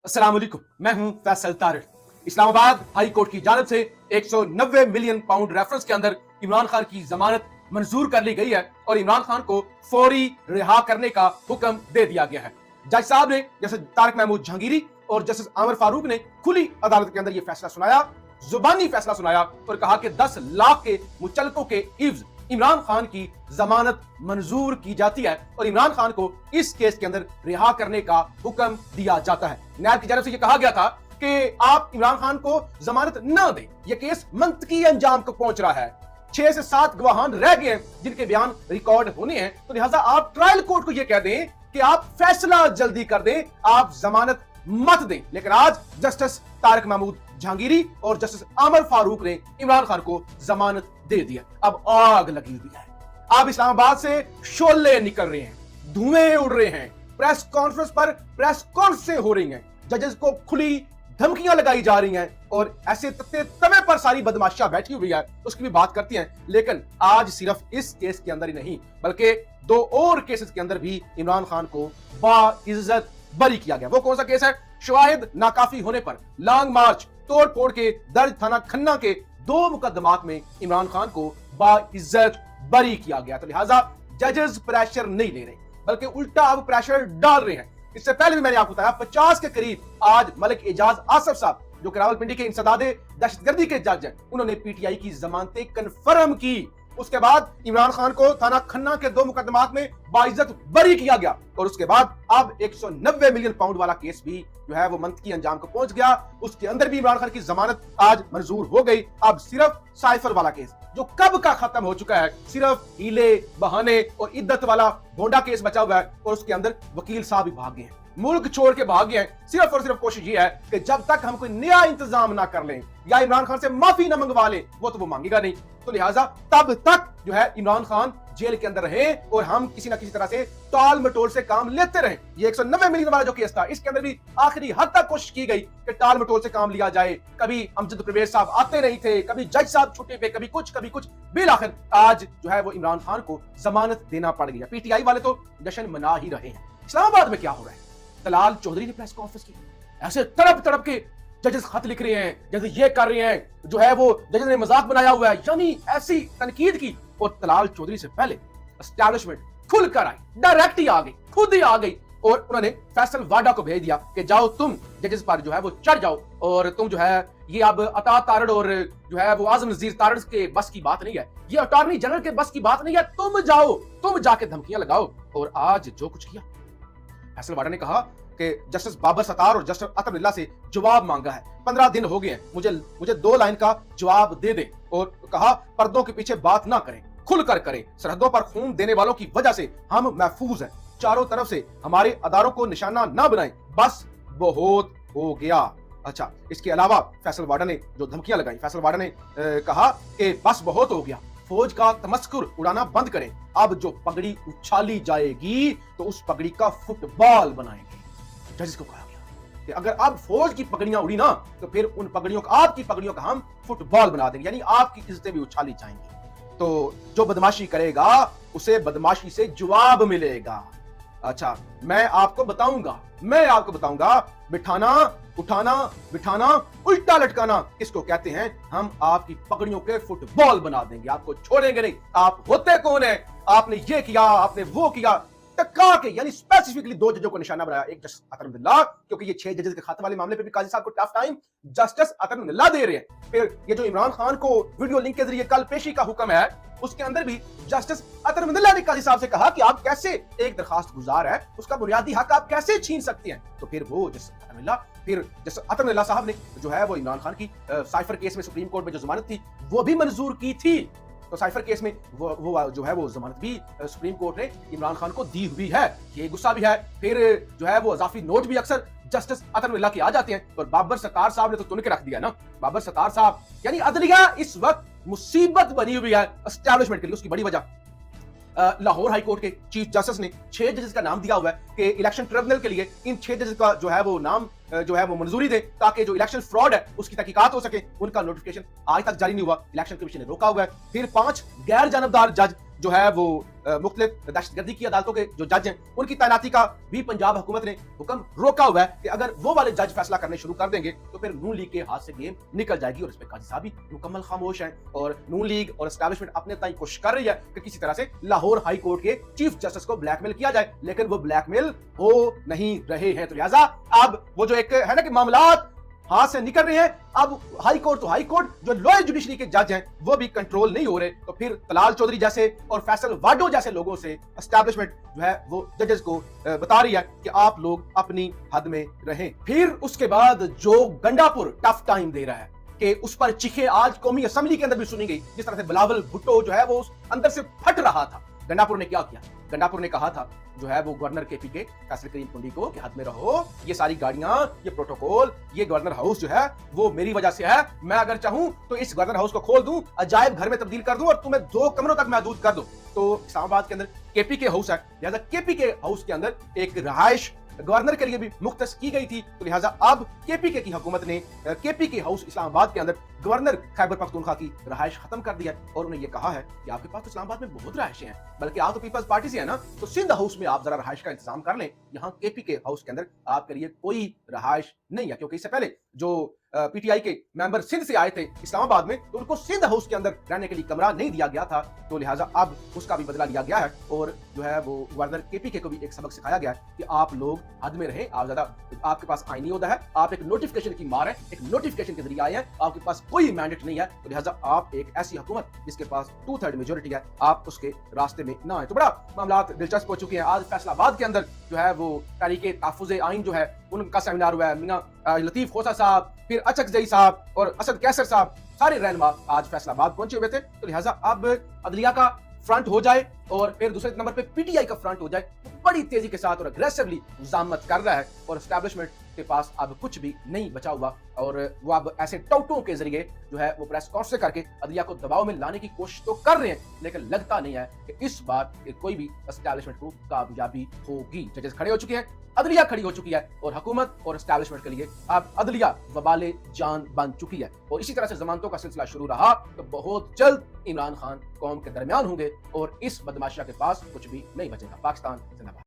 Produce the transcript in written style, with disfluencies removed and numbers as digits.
अस्सलाम वालेकुम, मैं हूं फैसल तारिक। इस्लामाबाद हाई कोर्ट की जानिब से 190 मिलियन पाउंड रेफरेंस के अंदर इमरान खान की जमानत मंजूर कर ली गई है और इमरान खान को फौरी रिहा करने का हुक्म दे दिया गया है। जज साहब ने, जैसे तारिक महमूद जहांगीरी और जस्टिस आमिर फारूक ने खुली अदालत के अंदर यह फैसला सुनाया, जुबानी फैसला सुनाया और कहा कि 10 लाख के मुचल्लकों के इव्ज इमरान खान की जमानत मंजूर की जाती है और इमरान खान को इस केस के अंदर रिहा करने का हुक्म दिया जाता है। न्यायालय की जानब से यह कहा गया था कि आप इमरान खान को जमानत न दें, यह केस मंतकी अंजाम को पहुंच रहा है। 6 से 7 गवाहान रह गए हैं जिनके बयान रिकॉर्ड होने हैं, तो लिहाजा आप ट्रायल कोर्ट को यह कह दें कि आप फैसला जल्दी कर दें, आप जमानत मत दें। लेकिन आज जस्टिस तारिक महमूद जहांगीरी और जस्टिस आमिर फारूक ने इमरान खान को जमानत दे दिया। अब आग लगी हुई है, अब इस्लामाबाद से शोले निकल रहे हैं, धुएं उड़ रहे हैं, प्रेस कॉन्फ्रेंस पर प्रेस कॉन्फ्रेंस हो रही हैं, जजेस को खुली धमकियां लगाई जा रही हैं और ऐसे तत्ते तवे पर सारी बदमाशियां बैठी हुई है, उसकी भी बात करती हैं। लेकिन आज सिर्फ इस केस के अंदर ही नहीं बल्कि 2 और केसेस के अंदर भी इमरान खान को बाइज्जत बरी किया गया। वो कौन सा केस है? शवाहिद नाकाफी होने पर लॉन्ग मार्च तोड़ फोड़ के दर्ज थाना खन्ना के 2 मुकदमात में इमरान खान को बाइज्जत बरी किया गया। तो लिहाजा जजेस प्रेशर नहीं ले रहे बल्कि उल्टा अब प्रेशर डाल रहे हैं। इससे पहले भी मैंने आपको बताया 50 के करीब आज मलिक एजाज आसफ साहब जो कि रावलपिंडी के इंसदादे दहशतगर्दी के जज हैं, उन्होंने पीटीआई की जमानतें कंफर्म की। उसके बाद इमरान खान को थाना खन्ना के 2 मुकदमात में बाइज्जत बरी किया गया और उसके बाद अब 190 मिलियन पाउंड वाला केस भी जो है वो मंतकी अंजाम को पहुंच गया। उसके अंदर भी इमरान खान की जमानत आज मंजूर हो गई। अब सिर्फ साइफर वाला केस जो कब का खत्म हो चुका है, सिर्फ हीले बहाने और इद्दत वाला गोंडा केस बचा हुआ है और उसके अंदर वकील साहब भी भाग गए हैं, मुल्क छोड़ के भाग गए हैं। सिर्फ और सिर्फ कोशिश ये है कि जब तक हम कोई नया इंतजाम ना कर लें या इमरान खान से माफी ना मंगवा लें, वो तो वो मांगेगा नहीं। तो लिहाजा तब तक जो है इमरान खान जेल के अंदर रहे और हम किसी ना किसी तरह से टाल मटोल से काम लेते रहे। ये 190 मिलियन वाला जो केस था, इसके अंदर भी आखिरी हद तक कोशिश की गई कि टाल मटोल से काम लिया जाए। कभी अमजद परवेज साहब आते नहीं थे, कभी जज साहब छुट्टी पे, कभी कुछ। बिल आखिर आज जो है वो इमरान खान को जमानत देना पड़ गया। पीटीआई वाले तो जश्न मना ही रहे हैं। इस्लामाबाद में क्या हो रहा है? तलाल चौधरी ने प्रेस कॉन्फ्रेंस की, ऐसे तड़प के जजेस खत लिख रहे हैं जैसे ये कर रहे हैं, जो है वो जजेस ने मजाक बनाया हुआ है, यानी ऐसी तनकीद की। और तलाल चौधरी से पहले एस्टैब्लिशमेंट खुल कर आई, डायरेक्ट ही आ गई, खुद ही आ गई और उन्होंने फैसल वाडा को भेज दिया कि जाओ तुम जजेस पर जो है वो चढ़ जाओ और तुम जो है ये अब अता तारड़ और जो है वो आजम नजीर तारड़ के बस की बात नहीं है, ये अटॉर्नी जनरल के बस की बात नहीं है, तुम जाओ, तुम जाके धमकियां लगाओ। और आज जो कुछ किया, फैसल वाडा ने कहा कि जस्टिस बाबर सत्तार और जस्टिस अतनुल्लाह से जवाब मांगा है, 15 दिन हो गए हैं, मुझे 2 लाइन का जवाब दे दे। और कहा पर्दों के पीछे बात ना करें, खुलकर करें, सरहदों पर खून देने वालों की वजह से हम महफूज हैं, चारों तरफ से हमारे अदारों को निशाना ना बनाएं, बस बहुत हो गया। अच्छा, इसके अलावा फैसल वाडा ने जो धमकियां लगाई, फैसल वाडा ने कहा कि बस बहुत हो गया, फौज का तमस्कुर उड़ाना बंद करें, अब जो पगड़ी उछाली जाएगी तो उस पगड़ी का फुटबॉल बनाएंगे। जजेस को कहा गया कि अगर अब फौज की पगड़ियां उड़ी ना तो फिर उन पगड़ियों का, आपकी पगड़ियों का हम फुटबॉल बना देंगे, यानी आपकी इज्जतें भी उछाली जाएंगी। तो जो बदमाशी करेगा उसे बदमाशी से जवाब मिलेगा। अच्छा, मैं आपको बताऊंगा बिठाना, उठाना, बिठाना, उल्टा लटकाना किसको कहते हैं। हम आपकी पगड़ियों के फुटबॉल बना देंगे, आपको छोड़ेंगे नहीं। आप होते कौन है? आपने ये किया, आपने वो किया, टक्का के, यानी स्पेसिफिकली 2 जजों को निशाना बनाया, एक जस्टिस अतनुल्लाह, क्योंकि ये 6 जजेस के खत वाले मामले पे भी काजी साहब को टफ टाइम जस्टिस अतनुल्लाह दे रहे हैं। फिर ये जो इमरान खान को वीडियो लिंक के जरिए कल पेशी का हुक्म है, उसके अंदर भी जस्टिस अतनुल्लाह ने काजी साहब से कहा कि आप कैसे, एक दरखास्त गुजार है, उसका बुनियादी हक आप कैसे छीन सकते हैं। तो फिर वो जस्टिस अतनुल्लाह साहब ने जो है वो इमरान खान की साइफर केस में सुप्रीम कोर्ट में जो जमानत थी वो भी मंजूर की थी। तो साइफर केस में वो जो है वो जमानत भी सुप्रीम कोर्ट ने इमरान खान को दी हुई है। ये गुस्सा भी है। फिर जो है वो इजाफी नोट भी अक्सर जस्टिस अतनुल्लाह के आ जाते हैं और बाबर सत्तार साहब ने तो तुन के रख दिया ना। बाबर सत्तार साहब, यानी अदलिया इस वक्त मुसीबत बनी हुई है एस्टैब्लिशमेंट के लिए। उसकी बड़ी वजह लाहौर हाई कोर्ट के चीफ जस्टिस ने 6 जजेस का नाम दिया हुआ है कि इलेक्शन ट्रिब्यूनल के लिए इन 6 जजेस का जो है वो नाम जो है वो मंजूरी दे ताकि जो इलेक्शन फ्रॉड है उसकी तहकीकात हो सके। उनका नोटिफिकेशन आज तक जारी नहीं हुआ, इलेक्शन कमीशन ने रोका हुआ है। फिर 5 गैर जानबदार जज जो है वो मुख्तलिफ दहशतगर्दी की अदालतों के जो जज हैं उनकी तैनाती का भी पंजाब हुकूमत ने हुक्म रोका हुआ है कि अगर वो वाले जज फैसला करने शुरू कर देंगे तो फिर नून लीग के हाथ से गेम निकल जाएगी। और इस पर काजी साहब भी मुकम्मल खामोश हैं और नून लीग और एस्टैब्लिशमेंट अपने ताई कोशिश कर रही है कि किसी तरह से लाहौर हाई कोर्ट के चीफ जस्टिस को ब्लैकमेल किया जाए, लेकिन वो ब्लैकमेल हो नहीं रहे हैं। तो लिहाजा अब वो जो एक है ना कि मामलात हाथ से निकल रहे हैं, अब हाई कोर्ट तो हाई कोर्ट, जो लोअर जुडिशरी के जज हैं वो भी कंट्रोल नहीं हो रहे। तो फिर तलाल चौधरी जैसे और फैसल वाडो जैसे लोगों से एस्टैब्लिशमेंट जो है वो जजेस को बता रही है कि आप लोग अपनी हद में रहें। फिर उसके बाद जो गंडापुर टफ टाइम दे रहा है कि उस पर चीखें आज कौमी असेंबली के अंदर भी सुनी गई, जिस तरह से बिलावल भुट्टो जो है वो अंदर से फट रहा था। गंडापुर ने क्या किया? गंडापुर ने कहा था जो है वो गवर्नर केपी के फैसल करीम कुंडी को कि हद में रहो, ये सारी गाड़ियां, ये प्रोटोकॉल, ये गवर्नर हाउस जो है वो मेरी वजह से है। मैं अगर चाहूं तो इस गवर्नर हाउस को खोल दूं, अजायब घर में तब्दील कर दूं और तुम्हें 2 कमरों तक महदूद कर दूं। तो इस्लामाबाद के अंदर केपी के हाउस है, लिहाजा केपी के हाउस के अंदर एक रहायश गवर्नर के लिए भी मुख्तस की गई थी। तो लिहाजा अब केपीके की हुकूमत ने केपी हाउस इस्लामाबाद के अंदर गवर्नर खैबर पख्तूनख्वा की रहायश खत्म कर दिया और उन्हें यह कहा है कि आपके पास तो इस्लामाबाद में बहुत रहायशें हैं, बल्कि आप तो पीपल्स पार्टी से है ना, तो सिंध हाउस में आप जरा रहायश का इंतजाम कर लें। यहाँ केपी हाउस के अंदर आपके लिए कोई रहायश नहीं है, क्योंकि इससे पहले जो पीटीआई के मेंबर सिंध से आए थे इस्लामाबाद में, तो उनको सिंध हाउस के अंदर रहने के लिए कमरा नहीं दिया गया था। तो लिहाजा अब उसका भी बदला लिया गया है और जो है वो गवर्नर केपीके को भी एक सबक सिखाया गया है कि आप लोग हद में रहें। आप ज्यादा, आपके पास आईनी होता है, आप एक नोटिफिकेशन की मार है, एक नोटिफिकेशन के जरिए आए हैं, आपके पास कोई मैंडेट नहीं है। तो लिहाजा आप एक ऐसी हुकूमत जिसके पास 2/3 मेजोरिटी है, आप उसके रास्ते में ना आए। तो बड़ा मामला दिलचस्प हो चुके हैं। आज फैसलाबाद के अंदर जो है वो तहरीके तहफ़्फ़ुज़ आइन जो है उनका सेमिनार हुआ है। मियां लतीफ खोसा साहब, फिर अचक जई साहब और असद कैसर साहब, सारे रहनुमा आज फैसलाबाद पहुंचे हुए थे। तो लिहाजा अब अदलिया का फ्रंट हो जाए और फिर दूसरे नंबर पे पीटीआई का फ्रंट हो जाए, तो बड़ी तेजी के साथ और अग्रेसिवली मुज़ामत कर रहा है और एस्टैब्लिशमेंट के पास अब कुछ भी नहीं बचा हुआ और वो अब ऐसे टौटों के जरिए जो है वो प्रेस कॉन्फ्रेंस करके अदलिया को दबाव में लाने की कोशिश तो कर रहे हैं, लेकिन लगता नहीं है कि इस बार कोई भी एस्टैब्लिशमेंट को कामयाबी होगी। जजेस खड़े हो चुके हैं, अदलिया खड़ी हो चुकी है और हुकूमत और एस्टैब्लिशमेंट के लिए अब अदलिया वबाले जान बन चुकी है। और इसी तरह से जमानतों का सिलसिला शुरू रहा तो बहुत जल्द इमरान खान कौम के दरमियान होंगे और इस बदमाशिया के पास कुछ भी नहीं बचेगा। पाकिस्तान जिंदाबाद।